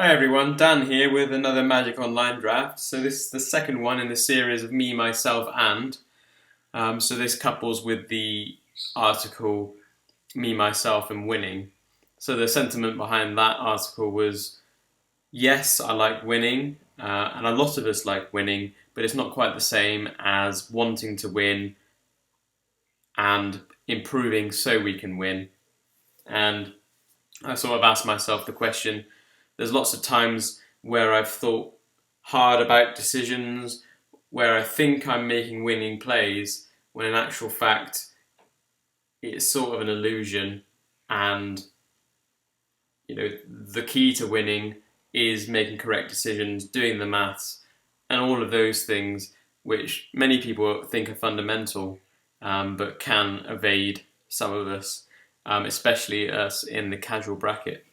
Hi everyone, Dan here with another Magic Online draft. So this is the second one in the series of me, myself, and. So this couples with the article Me, Myself, and Winning. So the sentiment behind that article was, yes, I like winning, and a lot of us like winning, but it's not quite the same as wanting to win and improving so we can win. And I sort of asked myself the question, there's lots of times where I've thought hard about decisions, where I think I'm making winning plays, when in actual fact it's sort of an illusion. And the key to winning is making correct decisions, doing the maths, and all of those things, which many people think are fundamental, but can evade some of us, especially us in the casual bracket.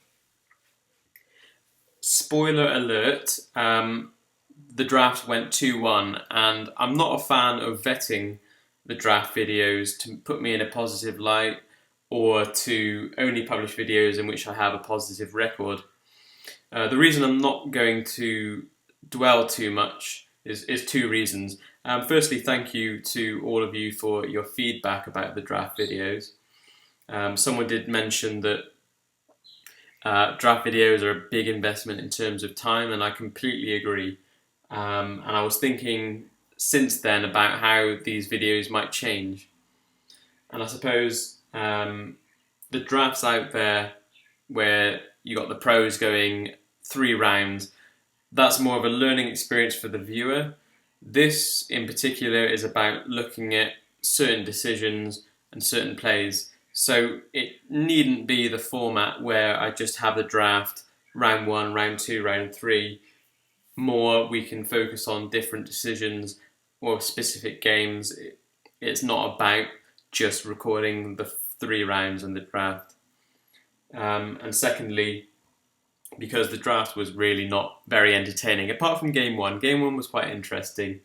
Spoiler alert, the draft went 2-1, and I'm not a fan of vetting the draft videos to put me in a positive light or to only publish videos in which I have a positive record. The reason I'm not going to dwell too much is two reasons. Firstly, thank you to all of you for your feedback about the draft videos. Someone did mention that draft videos are a big investment in terms of time, and I completely agree. And I was thinking since then about how these videos might change. And I suppose the drafts out there where you got the pros going 3 rounds, that's more of a learning experience for the viewer. This in particular is about looking at certain decisions and certain plays. So it needn't be the format where I just have the draft, round 1, round 2, round 3. More we can focus on different decisions or specific games. It's not about just recording the 3 rounds in the draft. And secondly, because the draft was really not very entertaining, apart from game 1. Game 1 was quite interesting.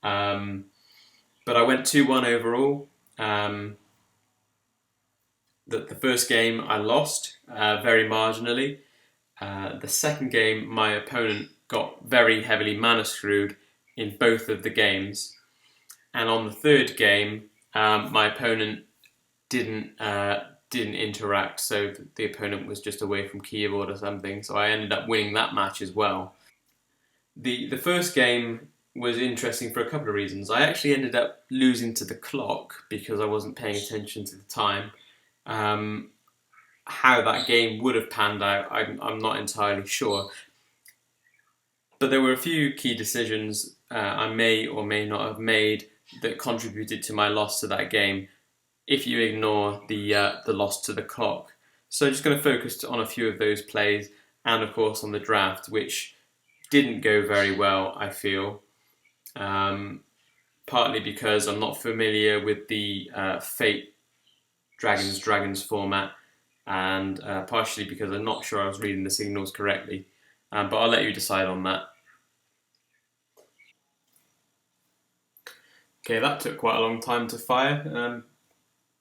But I went 2-1 overall. The first game I lost very marginally. The second game, my opponent got very heavily mana screwed in both of the games. And on the third game, my opponent didn't interact, so the opponent was just away from keyboard or something. So I ended up winning that match as well. The first game was interesting for a couple of reasons. I actually ended up losing to the clock because I wasn't paying attention to the time. How that game would have panned out, I'm not entirely sure. But there were a few key decisions I may or may not have made that contributed to my loss to that game, if you ignore the loss to the clock. So I'm just going to focus on a few of those plays, and of course on the draft, which didn't go very well, I feel. Partly because I'm not familiar with the Fate Dragons format, and partially because I'm not sure I was reading the signals correctly. But I'll let you decide on that. Okay, that took quite a long time to fire,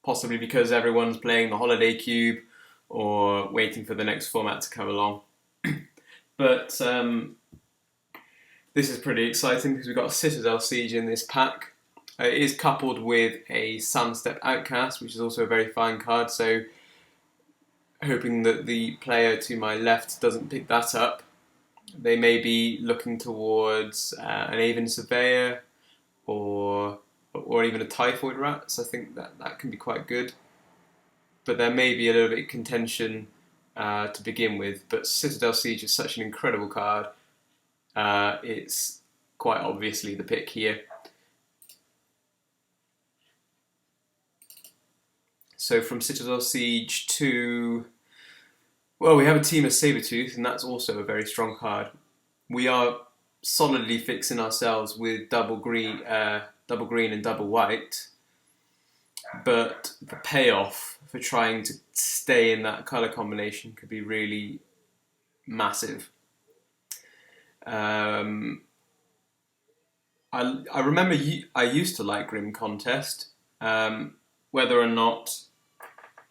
possibly because everyone's playing the Holiday Cube or waiting for the next format to come along. But this is pretty exciting because we've got a Citadel Siege in this pack. It is coupled with a Sunstep Outcast, which is also a very fine card, so hoping that the player to my left doesn't pick that up. They may be looking towards an Aven Surveyor or even a Typhoid Rat, so I think that can be quite good. But there may be a little bit of contention to begin with, but Citadel Siege is such an incredible card. It's quite obviously the pick here. So from Citadel Siege to... well, we have a team of Sabertooth, and that's also a very strong card. We are solidly fixing ourselves with double green and double white, but the payoff for trying to stay in that colour combination could be really massive. I remember I used to like Grim Contest.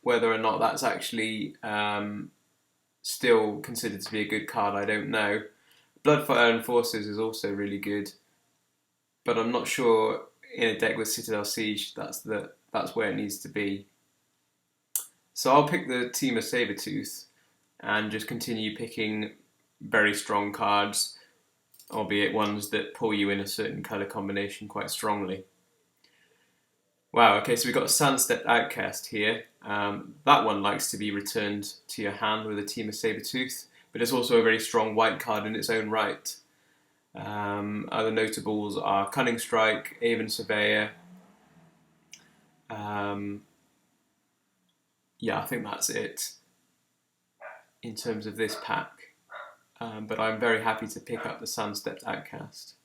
Whether or not that's actually still considered to be a good card, I don't know. Bloodfire Enforcers is also really good, but I'm not sure in a deck with Citadel Siege that's where it needs to be. So I'll pick the Team of Sabertooth and just continue picking very strong cards, albeit ones that pull you in a certain colour combination quite strongly. Wow, okay, so we've got a Sandstepped Outcast here. That one likes to be returned to your hand with a Team of Sabertooth, but it's also a very strong white card in its own right. Other notables are Cunning Strike, Aven Surveyor. Yeah, I think that's it in terms of this pack. But I'm very happy to pick up the Sandstepped Outcast.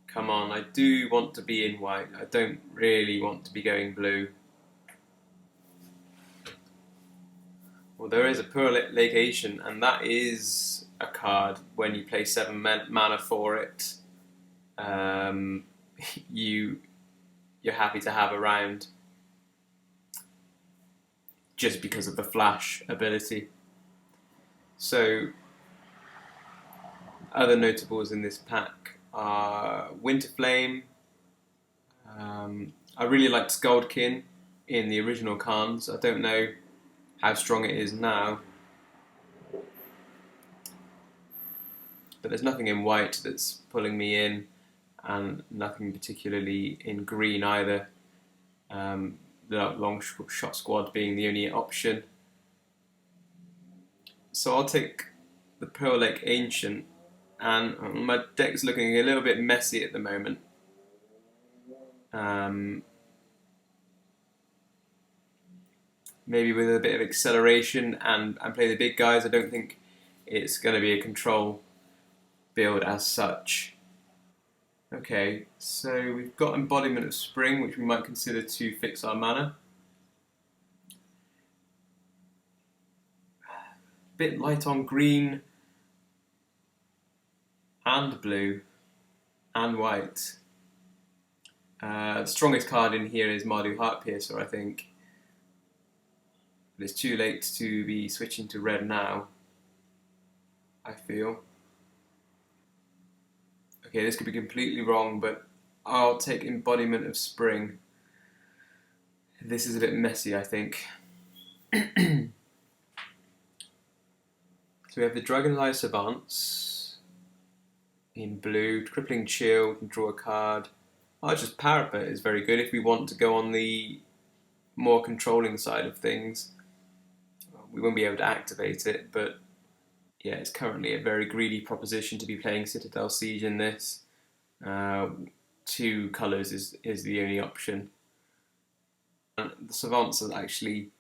Come on, I do want to be in white. I don't really want to be going blue. Well, there is a Pearl Lake Ancient, and that is a card when you play 7 mana for it. Um, you're happy to have around just because of the flash ability. So, other notables in this pack are Winterflame. I really liked Skuldkin in the original Khans. I don't know how strong it is now, but there's nothing in white that's pulling me in, and nothing particularly in green either. The long shot squad being the only option. So I'll take the Pearl Lake Ancient, and my deck's looking a little bit messy at the moment. Maybe with a bit of acceleration and play the big guys. I don't think it's going to be a control build as such. Okay, so we've got Embodiment of Spring, which we might consider to fix our mana. Bit light on green and blue and white. The strongest card in here is Mardu Heartpiercer, I think. But it's too late to be switching to red now, I feel. Okay, this could be completely wrong, but I'll take Embodiment of Spring. This is a bit messy, I think. So we have the Dragonfly Savants in blue, Crippling Chill, can draw a card. Archer's Parapet is very good if we want to go on the more controlling side of things. We won't be able to activate it, but yeah, it's currently a very greedy proposition to be playing Citadel Siege in this. 2 colours is the only option. And the Savants are actually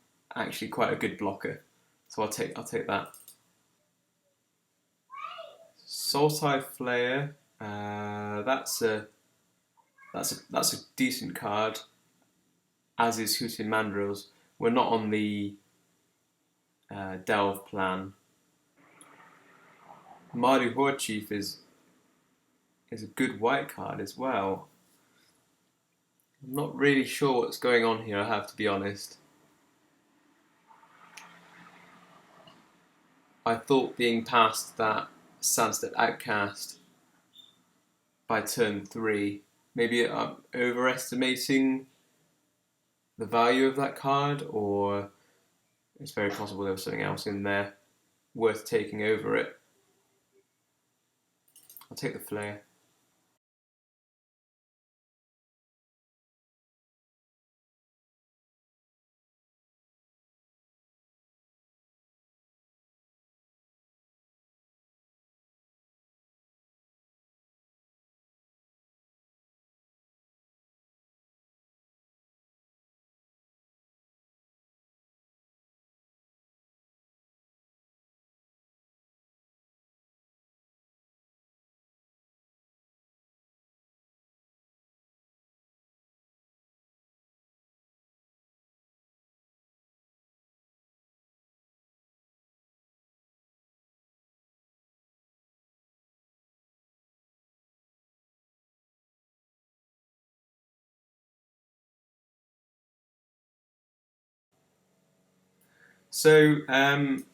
quite a good blocker, so I'll take that. Sultai Flayer, that's a decent card, as is Hootin Mandrills. We're not on the Delve plan. Mardu Horde Chief is a good white card as well. I'm not really sure what's going on here, I have to be honest. I thought being past that Sandstepped Outcast by turn 3 maybe I'm overestimating the value of that card, or it's very possible there was something else in there worth taking over it. I'll take the flare. So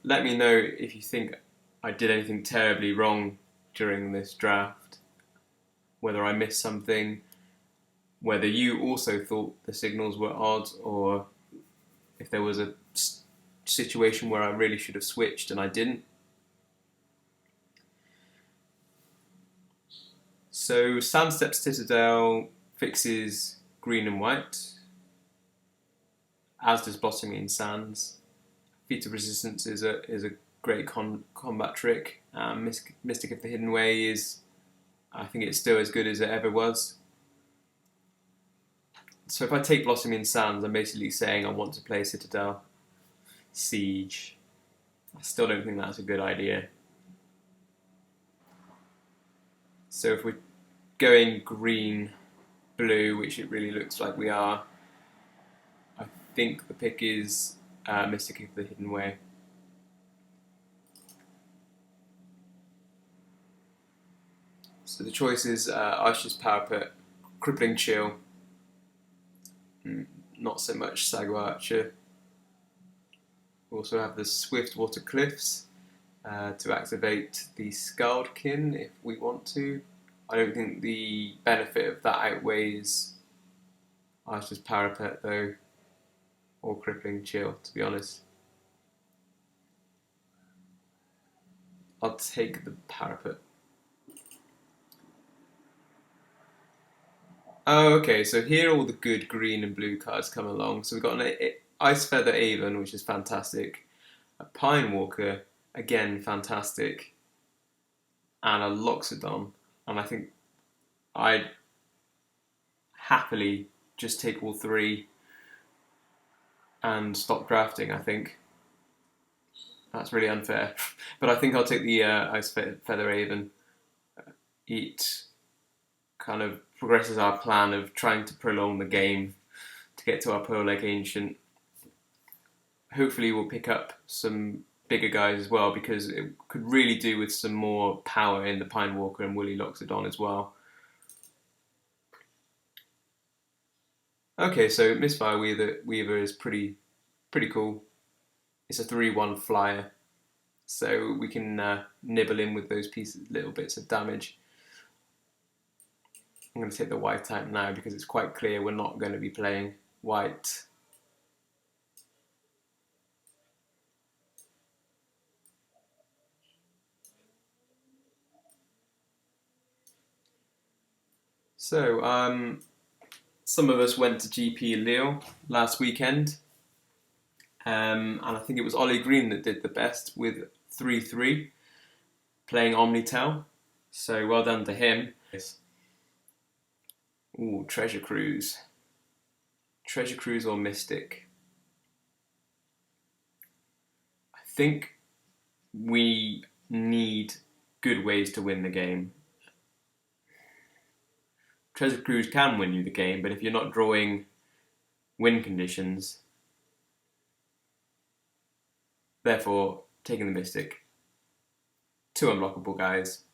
let me know if you think I did anything terribly wrong during this draft, whether I missed something, whether you also thought the signals were odd, or if there was a situation where I really should have switched and I didn't. So Sandstep Citadel fixes green and white, as does Blossoming in Sands. Feat of Resistance is a great combat trick. Mystic of the Hidden Way is, I think it's still as good as it ever was. So if I take Blossoming Sands, I'm basically saying I want to play Citadel Siege. I still don't think that's a good idea. So if we're going green, blue, which it really looks like we are, I think the pick is Mystic of the Hidden Way. So the choice is Archer's Parapet, Crippling Chill, not so much Sago Archer. We also have the Swift Water Cliffs to activate the Scaldkin if we want to. I don't think the benefit of that outweighs Archer's Parapet though, or Crippling Chill, to be honest. I'll take the Parapet. Oh, okay, so here all the good green and blue cards come along. So we've got an Ice Feather Avon, which is fantastic. A Pine Walker, again fantastic. And a Loxodon. And I think I'd happily just take all three and stop drafting, I think. That's really unfair. But I think I'll take the Ice Feather Avon. It kind of progresses our plan of trying to prolong the game to get to our Pearl Lake Ancient. Hopefully we'll pick up some bigger guys as well, because it could really do with some more power in the Pine Walker and Woolly Loxodon as well. Okay, so Misfire Weaver is pretty cool. It's a 3/1 flyer, so we can nibble in with those little bits of damage. I'm going to take the white type now because it's quite clear we're not going to be playing white. So, some of us went to GP Lille last weekend, and I think it was Ollie Green that did the best with 3-3, playing Omnitel. So well done to him. Ooh, Treasure Cruise. Treasure Cruise or Mystic? I think we need good ways to win the game. Treasure Cruise can win you the game, but if you're not drawing win conditions, therefore taking the Mystic. Two unblockable guys.